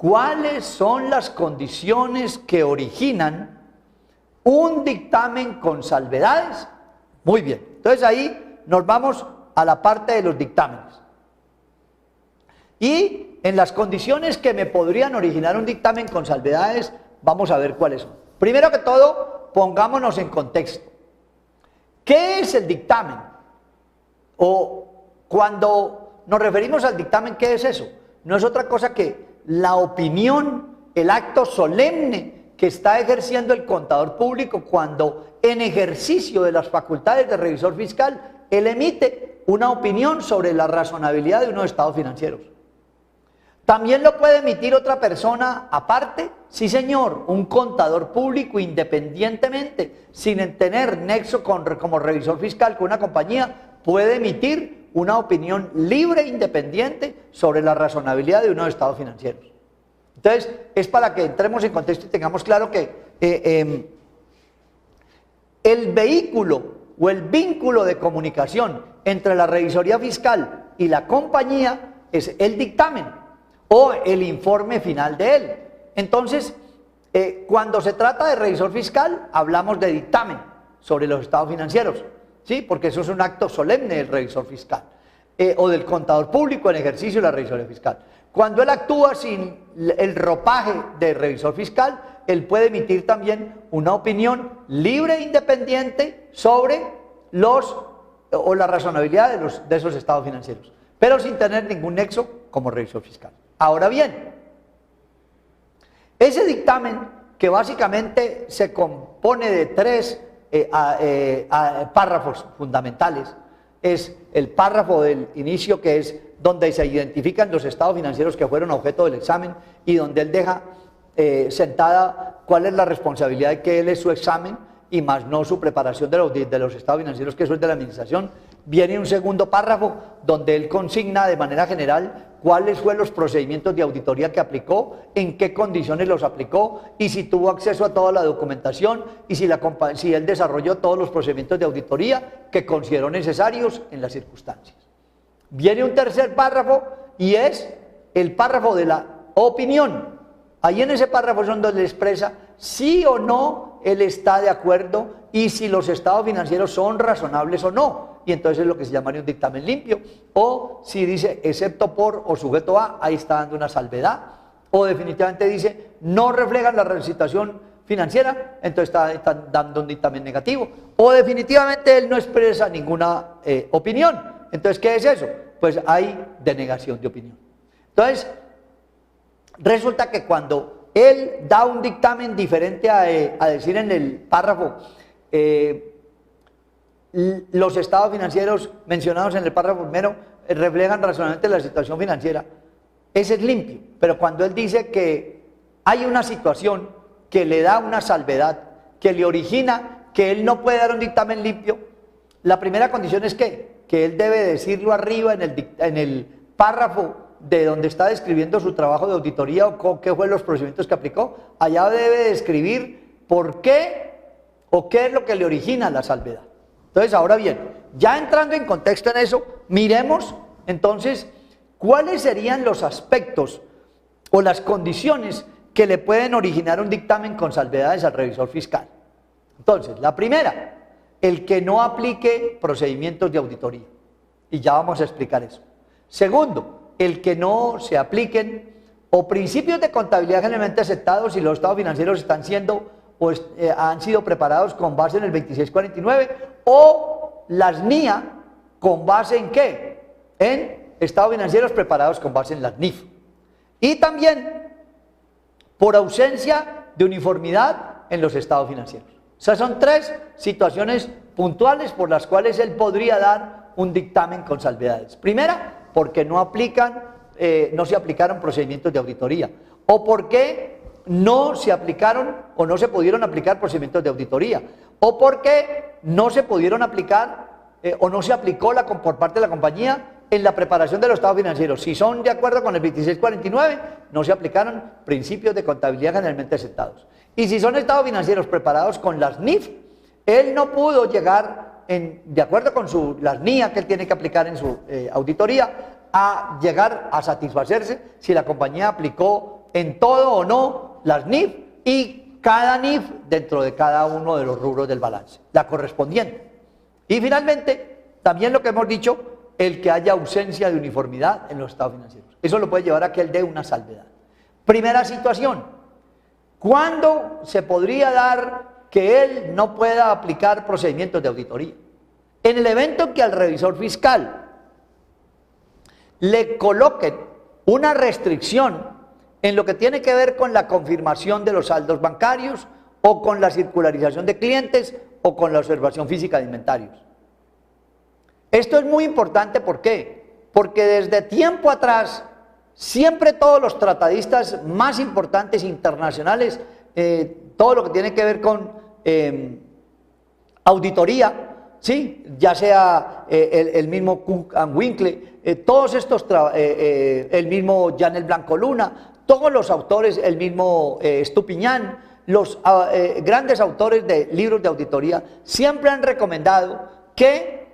¿cuáles son las condiciones que originan un dictamen con salvedades? Muy bien, entonces ahí nos vamos a la parte de los dictámenes. Y en las condiciones que me podrían originar un dictamen con salvedades, vamos a ver cuáles son. Primero que todo, pongámonos en contexto. ¿Qué es el dictamen? O cuando nos referimos al dictamen, ¿qué es eso? No es otra cosa que la opinión, el acto solemne que está ejerciendo el contador público cuando, en ejercicio de las facultades de revisor fiscal, él emite una opinión sobre la razonabilidad de unos estados financieros. ¿También lo puede emitir otra persona aparte? Sí, señor, un contador público independientemente, sin tener nexo como revisor fiscal con una compañía, puede emitir una opinión libre e independiente sobre la razonabilidad de unos estados financieros. Entonces, es para que entremos en contexto y tengamos claro que el vehículo o el vínculo de comunicación entre la revisoría fiscal y la compañía es el dictamen o el informe final de él. Entonces, cuando se trata de revisor fiscal, hablamos de dictamen sobre los estados financieros, ¿sí? Porque eso es un acto solemne del revisor fiscal, o del contador público en ejercicio de la revisoría fiscal. Cuando él actúa sin el ropaje de revisor fiscal, él puede emitir también una opinión libre e independiente sobre la razonabilidad de esos estados financieros, pero sin tener ningún nexo como revisor fiscal. Ahora bien, ese dictamen, que básicamente se compone de tres párrafos fundamentales, es el párrafo del inicio, que es donde se identifican los estados financieros que fueron objeto del examen y donde él deja sentada cuál es la responsabilidad de que él es su examen y más no su preparación de los estados financieros, que eso es de la administración. Viene un segundo párrafo donde él consigna de manera general cuáles fueron los procedimientos de auditoría que aplicó, en qué condiciones los aplicó y si tuvo acceso a toda la documentación y si él desarrolló todos los procedimientos de auditoría que consideró necesarios en las circunstancias. Viene un tercer párrafo y es el párrafo de la opinión. Ahí en ese párrafo es donde le expresa sí o no él está de acuerdo y si los estados financieros son razonables o no. Y entonces es lo que se llamaría un dictamen limpio. O si dice excepto por o sujeto a, ahí está dando una salvedad. O definitivamente dice no reflejan la situación financiera, entonces está dando un dictamen negativo. O definitivamente él no expresa ninguna opinión. Entonces, ¿qué es eso? Pues hay denegación de opinión. Entonces, resulta que cuando él da un dictamen diferente a decir en el párrafo los estados financieros mencionados en el párrafo primero reflejan razonablemente la situación financiera, ese es limpio. Pero cuando él dice que hay una situación que le da una salvedad, que le origina que él no puede dar un dictamen limpio, la primera condición es que él debe decirlo arriba en el párrafo de donde está describiendo su trabajo de auditoría o qué fue los procedimientos que aplicó. Allá debe describir por qué o qué es lo que le origina la salvedad. Entonces, ahora bien, ya entrando en contexto en eso, miremos entonces cuáles serían los aspectos o las condiciones que le pueden originar un dictamen con salvedades al revisor fiscal. Entonces, la primera, el que no aplique procedimientos de auditoría. Y ya vamos a explicar eso. Segundo, el que no se apliquen o principios de contabilidad generalmente aceptados si los estados financieros están siendo o han sido preparados con base en el 2649 o las NIA con base en ¿qué? En estados financieros preparados con base en las NIF. Y también por ausencia de uniformidad en los estados financieros. O sea, son tres situaciones puntuales por las cuales él podría dar un dictamen con salvedades. Primera, porque no se aplicaron procedimientos de auditoría, o porque no se aplicaron o no se pudieron aplicar procedimientos de auditoría, o porque no se pudieron aplicar o no se aplicó por parte de la compañía en la preparación de los estados financieros. Si son de acuerdo con el 2649, no se aplicaron principios de contabilidad generalmente aceptados. Y si son estados financieros preparados con las NIF, él no pudo llegar, de acuerdo con las NIA que él tiene que aplicar en su auditoría, a llegar a satisfacerse si la compañía aplicó en todo o no las NIF y cada NIF dentro de cada uno de los rubros del balance, la correspondiente. Y finalmente, también lo que hemos dicho, el que haya ausencia de uniformidad en los estados financieros. Eso lo puede llevar a que él dé una salvedad. Primera situación, ¿cuándo se podría dar que él no pueda aplicar procedimientos de auditoría? En el evento en que al revisor fiscal le coloquen una restricción en lo que tiene que ver con la confirmación de los saldos bancarios o con la circularización de clientes o con la observación física de inventarios. Esto es muy importante, ¿por qué? Porque desde tiempo atrás, siempre todos los tratadistas más importantes internacionales, todo lo que tiene que ver con auditoría, ¿sí? Ya sea el mismo Cook and Winkle, todos estos, el mismo Janel Blanco Luna, todos los autores, el mismo Estupiñán, los grandes autores de libros de auditoría, siempre han recomendado que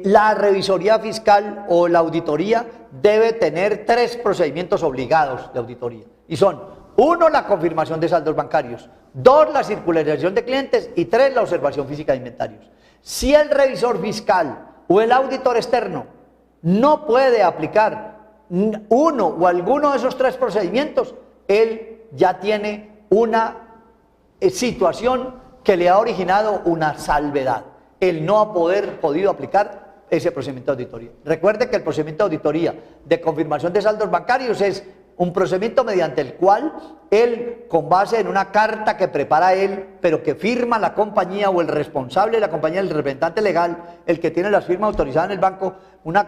la revisoría fiscal o la auditoría debe tener 3 procedimientos obligados de auditoría. Y son, 1, la confirmación de saldos bancarios, 2, la circularización de clientes y 3, la observación física de inventarios. Si el revisor fiscal o el auditor externo no puede aplicar uno o alguno de esos 3 procedimientos, él ya tiene una situación que le ha originado una salvedad, el no haber podido aplicar ese procedimiento de auditoría. Recuerde que el procedimiento de auditoría de confirmación de saldos bancarios es un procedimiento mediante el cual él, con base en una carta que prepara él, pero que firma la compañía o el responsable de la compañía, el representante legal, el que tiene las firmas autorizadas en el banco,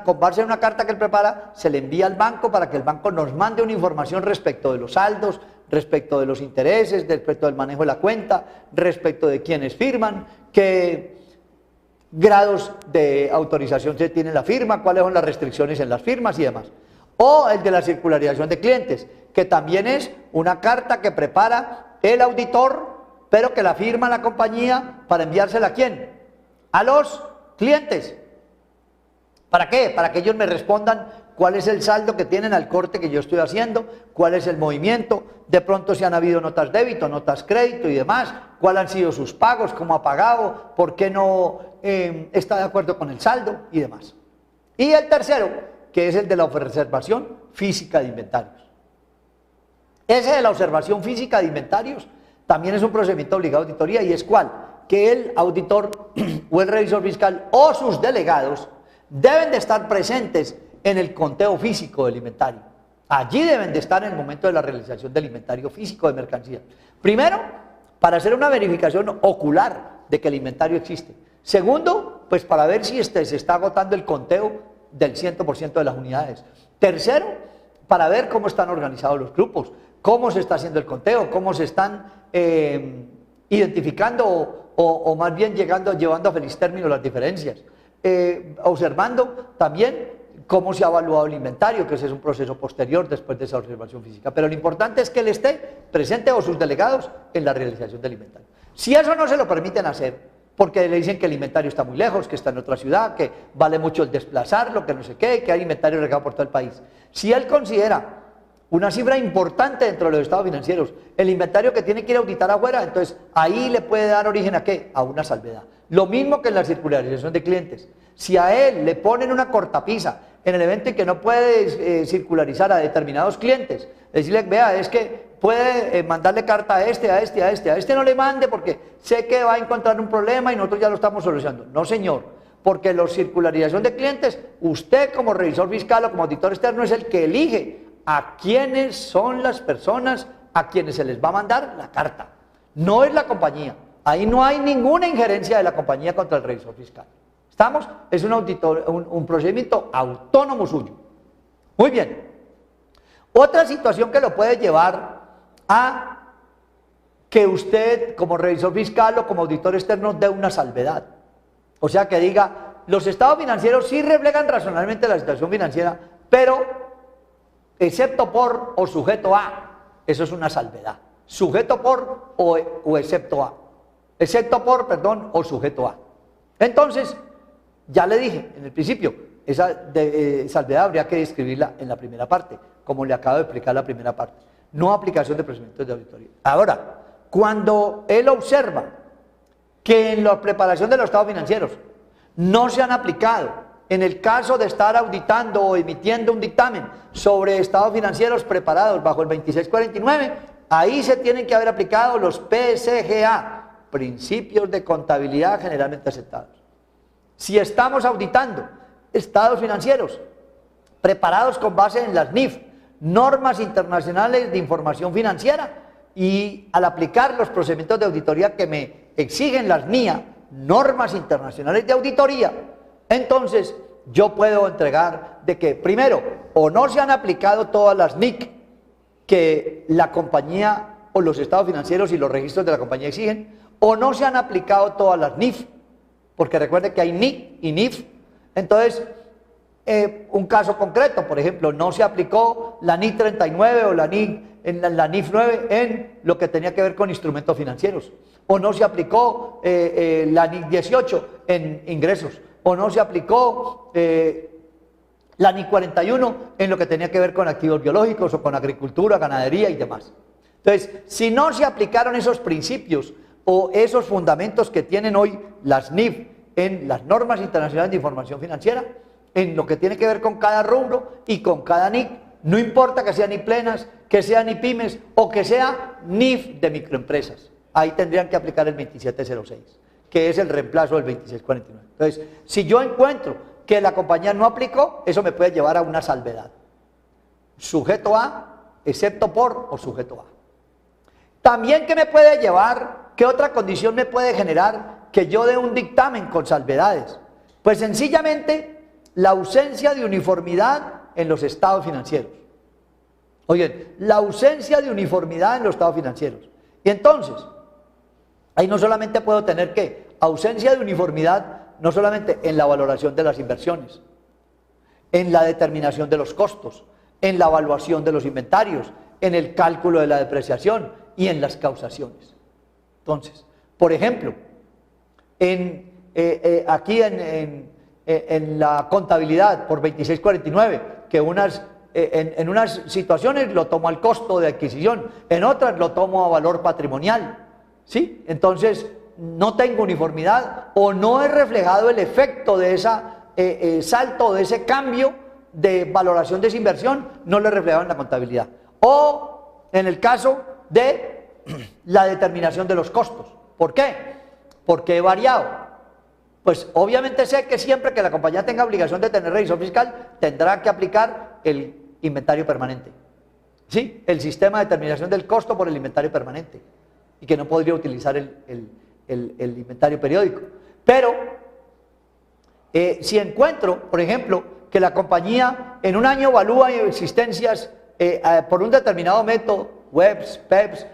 con base en una carta que él prepara, se le envía al banco para que el banco nos mande una información respecto de los saldos, respecto de los intereses, respecto del manejo de la cuenta, respecto de quienes firman, qué grados de autorización se tiene la firma, cuáles son las restricciones en las firmas y demás. O el de la circularización de clientes, que también es una carta que prepara el auditor, pero que la firma la compañía para enviársela ¿a quién? A los clientes. ¿Para qué? Para que ellos me respondan cuál es el saldo que tienen al corte que yo estoy haciendo, cuál es el movimiento, de pronto si han habido notas débito, notas crédito y demás, cuáles han sido sus pagos, cómo ha pagado, por qué no está de acuerdo con el saldo y demás. Y el tercero, que es el de la observación física de inventarios. Ese de la observación física de inventarios también es un procedimiento obligado de auditoría, y es ¿cuál? Que el auditor o el revisor fiscal o sus delegados deben de estar presentes en el conteo físico del inventario. Allí deben de estar en el momento de la realización del inventario físico de mercancía. Primero, para hacer una verificación ocular de que el inventario existe. Segundo, pues para ver si se está agotando el conteo del 100% de las unidades. Tercero, para ver cómo están organizados los grupos, cómo se está haciendo el conteo, cómo se están identificando o más bien llevando a feliz término las diferencias. Observando también cómo se ha evaluado el inventario, que ese es un proceso posterior después de esa observación física. Pero lo importante es que él esté presente o sus delegados en la realización del inventario. Si eso no se lo permiten hacer, porque le dicen que el inventario está muy lejos, que está en otra ciudad, que vale mucho el desplazarlo, que no sé qué, que hay inventario regado por todo el país. Si él considera una cifra importante dentro de los estados financieros, el inventario que tiene que ir a auditar afuera, entonces ahí le puede dar origen ¿a qué? A una salvedad. Lo mismo que en la circularización de clientes. Si a él le ponen una cortapisa en el evento en que no puede circularizar a determinados clientes, decirle, vea, es que puede mandarle carta a este no le mande porque sé que va a encontrar un problema y nosotros ya lo estamos solucionando. No, señor, porque la circularización de clientes, usted como revisor fiscal o como auditor externo es el que elige a quiénes son las personas a quienes se les va a mandar la carta. No es la compañía. Ahí no hay ninguna injerencia de la compañía contra el revisor fiscal. ¿Estamos? Es un procedimiento autónomo suyo. Muy bien. Otra situación que lo puede llevar a que usted como revisor fiscal o como auditor externo dé una salvedad. O sea, que diga, los estados financieros sí reflejan razonablemente la situación financiera, pero excepto por o sujeto a, eso es una salvedad. Sujeto por o excepto a. Excepto por, perdón, o sujeto a. Entonces, ya le dije en el principio, esa salvedad habría que describirla en la primera parte, como le acabo de explicar la primera parte. No aplicación de procedimientos de auditoría. Ahora, cuando él observa que en la preparación de los estados financieros no se han aplicado, en el caso de estar auditando o emitiendo un dictamen sobre estados financieros preparados bajo el 2649, ahí se tienen que haber aplicado los PCGA, principios de contabilidad generalmente aceptados. Si estamos auditando estados financieros preparados con base en las NIF, normas internacionales de información financiera, y al aplicar los procedimientos de auditoría que me exigen las NIA, normas internacionales de auditoría, entonces yo puedo entregar de que primero o no se han aplicado todas las NIC que la compañía o los estados financieros y los registros de la compañía exigen, o no se han aplicado todas las NIF, porque recuerde que hay NIC y NIF. Entonces, un caso concreto, por ejemplo, no se aplicó la NIF 39 o la NIF 9 en lo que tenía que ver con instrumentos financieros, o no se aplicó la NIF 18 en ingresos, o no se aplicó la NIF 41 en lo que tenía que ver con activos biológicos o con agricultura, ganadería y demás. Entonces, si no se aplicaron esos principios o esos fundamentos que tienen hoy las NIF en las normas internacionales de información financiera, en lo que tiene que ver con cada rubro y con cada NIC, no importa que sea NIF plenas, que sea NIF pymes o que sea NIF de microempresas, ahí tendrían que aplicar el 2706, que es el reemplazo del 2649. Entonces, si yo encuentro que la compañía no aplicó, eso me puede llevar a una salvedad. Sujeto a, excepto por o sujeto a. También, ¿qué me puede llevar? ¿Qué otra condición me puede generar que yo dé un dictamen con salvedades? Pues sencillamente la ausencia de uniformidad en los estados financieros. Oye, la ausencia de uniformidad en los estados financieros. Y entonces, ahí no solamente puedo tener que ausencia de uniformidad, no solamente en la valoración de las inversiones, en la determinación de los costos, en la evaluación de los inventarios, en el cálculo de la depreciación y en las causaciones. Entonces, por ejemplo, aquí en la contabilidad por 2649, que en unas situaciones lo tomo al costo de adquisición, en otras lo tomo a valor patrimonial, ¿sí? Entonces no tengo uniformidad o no he reflejado el efecto de ese salto, de ese cambio de valoración de esa inversión, no lo he reflejado en la contabilidad. O en el caso de la determinación de los costos. ¿Por qué? Porque he variado. Pues obviamente sé que siempre que la compañía tenga obligación de tener revisión fiscal, tendrá que aplicar el inventario permanente, ¿sí? El sistema de determinación del costo por el inventario permanente, y que no podría utilizar el inventario periódico. Pero si encuentro, por ejemplo, que la compañía en un año evalúa existencias por un determinado método, WEPS, PEPS,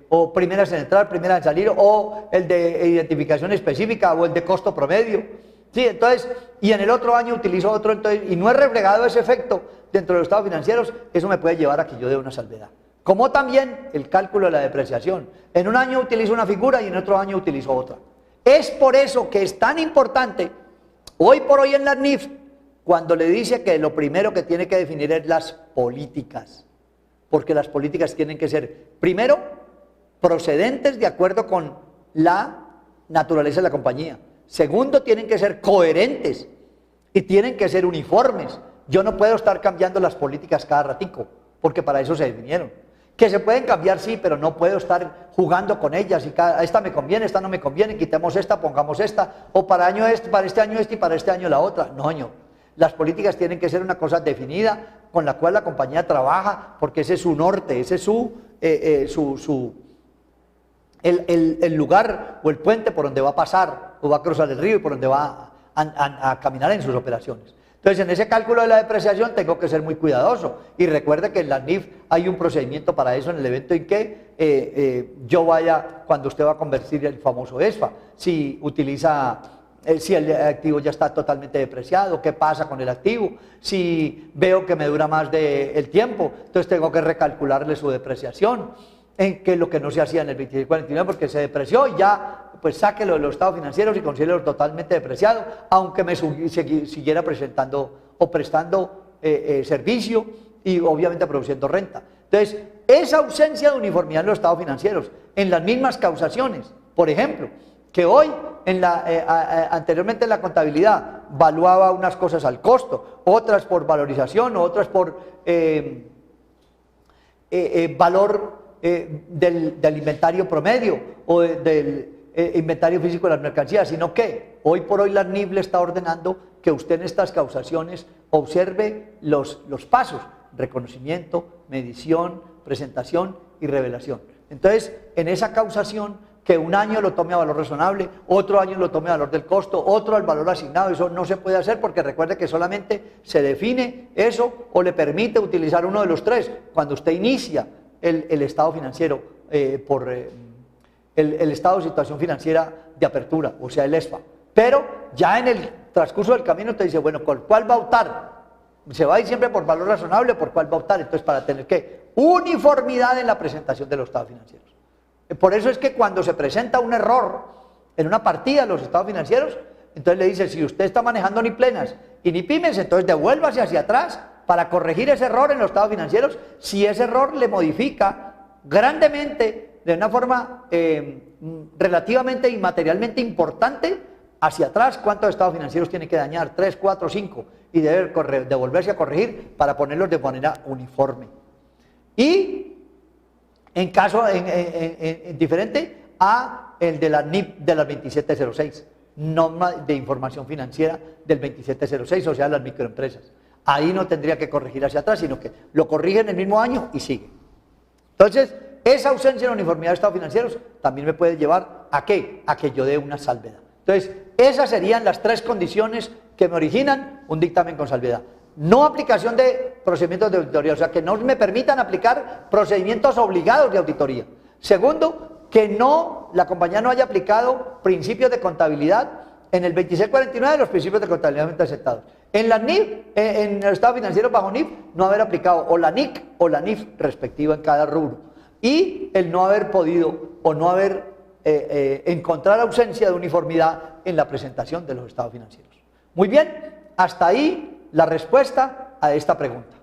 o primeras en entrar, primeras en salir, o el de identificación específica, o el de costo promedio, ¿sí? Entonces, y en el otro año utilizo otro, entonces, y no he reflejado ese efecto dentro de los estados financieros, eso me puede llevar a que yo dé una salvedad. Como también el cálculo de la depreciación. En un año utilizo una figura y en otro año utilizo otra. Es por eso que es tan importante, hoy por hoy en la NIF, cuando le dice que lo primero que tiene que definir es las políticas, porque las políticas tienen que ser, primero, procedentes de acuerdo con la naturaleza de la compañía. Segundo, tienen que ser coherentes y tienen que ser uniformes. Yo no puedo estar cambiando las políticas cada ratico, porque para eso se definieron. Que se pueden cambiar, sí, pero no puedo estar jugando con ellas y esta me conviene, esta no me conviene, quitemos esta, pongamos esta, o para este año este y para este año la otra. No, señor. Las políticas tienen que ser una cosa definida con la cual la compañía trabaja, porque ese es su norte, ese es el lugar o el puente por donde va a pasar o va a cruzar el río y por donde va a caminar en sus operaciones. Entonces, en ese cálculo de la depreciación tengo que ser muy cuidadoso. Y recuerde que en la NIF hay un procedimiento para eso en el evento en que yo vaya, cuando usted va a convertir el famoso ESFA, si el activo ya está totalmente depreciado, qué pasa con el activo, si veo que me dura más del tiempo, entonces tengo que recalcularle su depreciación, en que lo que no se hacía en el 2649 porque se depreció y ya pues sáquelo de los estados financieros y considérelo totalmente depreciado, aunque me siguiera presentando o prestando servicio y obviamente produciendo renta. Entonces, esa ausencia de uniformidad en los estados financieros, en las mismas causaciones, por ejemplo, que hoy anteriormente en la contabilidad valuaba unas cosas al costo, otras por valorización, otras por valor del inventario promedio o del inventario físico de las mercancías, sino que hoy por hoy la NIF le está ordenando que usted en estas causaciones observe los pasos: reconocimiento, medición, presentación y revelación. Entonces, en esa causación, que un año lo tome a valor razonable, otro año lo tome a valor del costo, otro al valor asignado, eso no se puede hacer, porque recuerde que solamente se define eso o le permite utilizar uno de los tres cuando usted inicia el estado financiero por el estado de situación financiera de apertura, o sea, el ESFA. Pero ya en el transcurso del camino te dice, bueno, ¿por cuál va a optar? Se va a ir siempre por valor razonable, ¿por cuál va a optar? Entonces, para tener ¿qué? Uniformidad en la presentación de los estados financieros. Por eso es que cuando se presenta un error en una partida de los estados financieros, entonces le dice, si usted está manejando ni plenas y ni pymes, entonces devuélvase hacia atrás para corregir ese error en los estados financieros, si ese error le modifica grandemente, de una forma relativamente y materialmente importante, hacia atrás, cuántos estados financieros tiene que dañar, 3, 4, 5, y debe devolverse a corregir para ponerlos de manera uniforme. Y en caso diferente a el de la NIP de las 2706, norma de información financiera del 2706, o sea, las microempresas. Ahí no tendría que corregir hacia atrás, sino que lo corrige en el mismo año y sigue. Entonces, esa ausencia de uniformidad de estados financieros también me puede llevar ¿a qué? A que yo dé una salvedad. Entonces, esas serían las tres condiciones que me originan un dictamen con salvedad. No aplicación de procedimientos de auditoría, o sea, que no me permitan aplicar procedimientos obligados de auditoría. Segundo, que la compañía no haya aplicado principios de contabilidad en el 2649 de los principios de contabilidad aceptados. En la NIF, en el estado financiero bajo NIF, no haber aplicado o la NIC o la NIF respectiva en cada rubro. Y el no haber podido o no haber encontrar ausencia de uniformidad en la presentación de los estados financieros. Muy bien, hasta ahí la respuesta a esta pregunta.